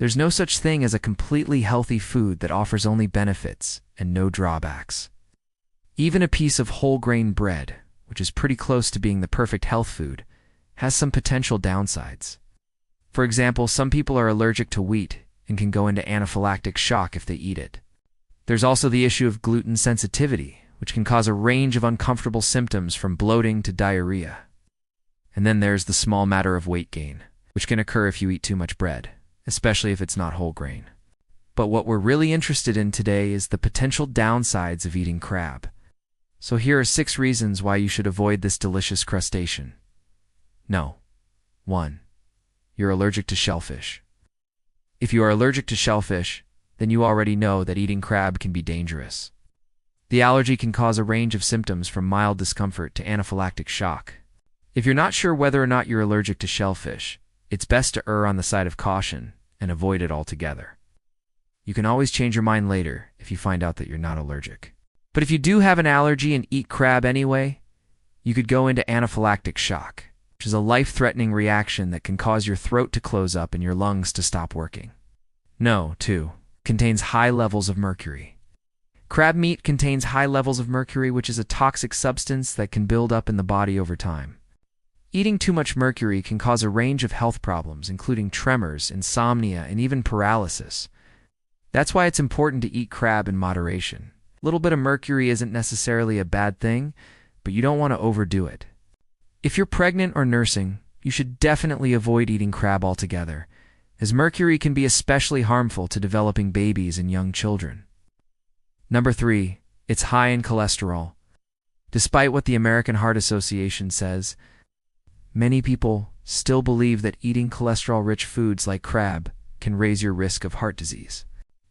There's no such thing as a completely healthy food that offers only benefits and no drawbacks. Even a piece of whole grain bread, which is pretty close to being the perfect health food, has some potential downsides. For example, some people are allergic to wheat and can go into anaphylactic shock if they eat it. There's also the issue of gluten sensitivity, which can cause a range of uncomfortable symptoms from bloating to diarrhea. And then there's the small matter of weight gain, which can occur if you eat too much bread, especially if it's not whole grain. But what we're really interested in today is the potential downsides of eating crab. So here are 6 reasons why you should avoid this delicious crustacean. No. 1. You're allergic to shellfish. If you are allergic to shellfish, then you already know that eating crab can be dangerous. The allergy can cause a range of symptoms from mild discomfort to anaphylactic shock. If you're not sure whether or not you're allergic to shellfish, it's best to err on the side of caution and avoid it altogether. You can always change your mind later if you find out that you're not allergic. But if you do have an allergy and eat crab anyway, you could go into anaphylactic shock, which is a life-threatening reaction that can cause your throat to close up and your lungs to stop working. No, 2. Contains high levels of mercury. Crab meat contains high levels of mercury, which is a toxic substance that can build up in the body over time. Eating too much mercury can cause a range of health problems, including tremors, insomnia, and even paralysis. That's why it's important to eat crab in moderation. A little bit of mercury isn't necessarily a bad thing, but you don't want to overdo it. If you're pregnant or nursing, you should definitely avoid eating crab altogether, as mercury can be especially harmful to developing babies and young children. Number 3, it's high in cholesterol. Despite what the American Heart Association says, many people still believe that eating cholesterol-rich foods like crab can raise your risk of heart disease.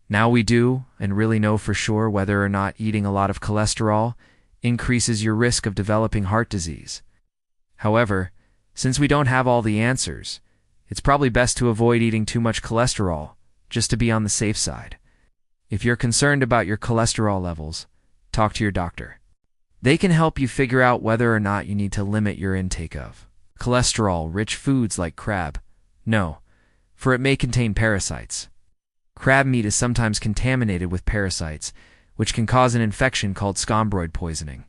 Now we do, and really know for sure whether or not eating a lot of cholesterol increases your risk of developing heart disease. However, since we don't have all the answers, it's probably best to avoid eating too much cholesterol, just to be on the safe side. If you're concerned about your cholesterol levels, talk to your doctor. They can help you figure out whether or not you need to limit your intake of cholesterol-rich foods like crab. No, for it may contain parasites. Crab meat is sometimes contaminated with parasites, which can cause an infection called scombroid poisoning.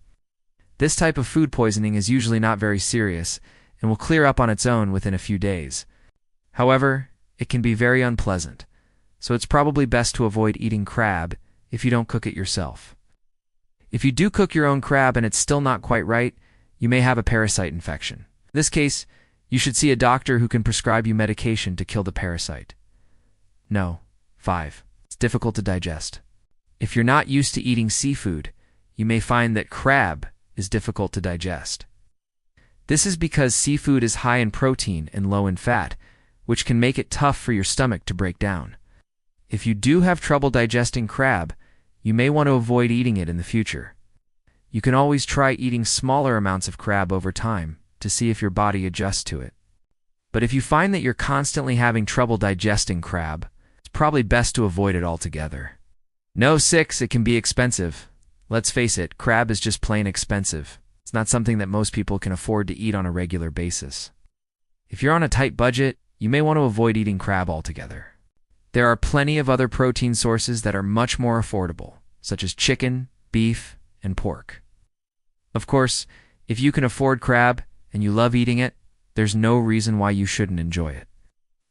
This type of food poisoning is usually not very serious and will clear up on its own within a few days. However, it can be very unpleasant, so it's probably best to avoid eating crab if you don't cook it yourself. If you do cook your own crab and it's still not quite right, you may have a parasite infection. In this case, you should see a doctor who can prescribe you medication to kill the parasite. No. 5. It's difficult to digest. If you're not used to eating seafood, you may find that crab is difficult to digest. This is because seafood is high in protein and low in fat, which can make it tough for your stomach to break down. If you do have trouble digesting crab, you may want to avoid eating it in the future. You can always try eating smaller amounts of crab over time to see if your body adjusts to it. But if you find that you're constantly having trouble digesting crab, it's probably best to avoid it altogether. No. 6, it can be expensive. Let's face it, crab is just plain expensive. It's not something that most people can afford to eat on a regular basis. If you're on a tight budget, you may want to avoid eating crab altogether. There are plenty of other protein sources that are much more affordable, such as chicken, beef, and pork. Of course, if you can afford crab and you love eating it, there's no reason why you shouldn't enjoy it.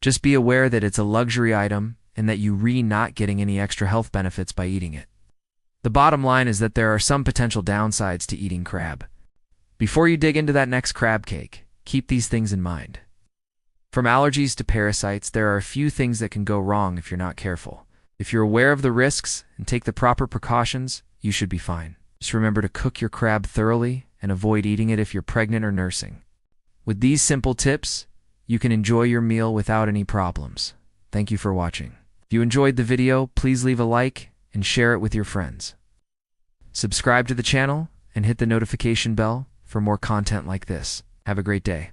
Just be aware that it's a luxury item and that you're not getting any extra health benefits by eating it. The bottom line is that there are some potential downsides to eating crab. Before you dig into that next crab cake, keep these things in mind. From allergies to parasites, there are a few things that can go wrong if you're not careful. If you're aware of the risks and take the proper precautions, you should be fine. Just remember to cook your crab thoroughly and avoid eating it if you're pregnant or nursing. With these simple tips, you can enjoy your meal without any problems. Thank you for watching. If you enjoyed the video, please leave a like and share it with your friends. Subscribe to the channel and hit the notification bell for more content like this. Have a great day.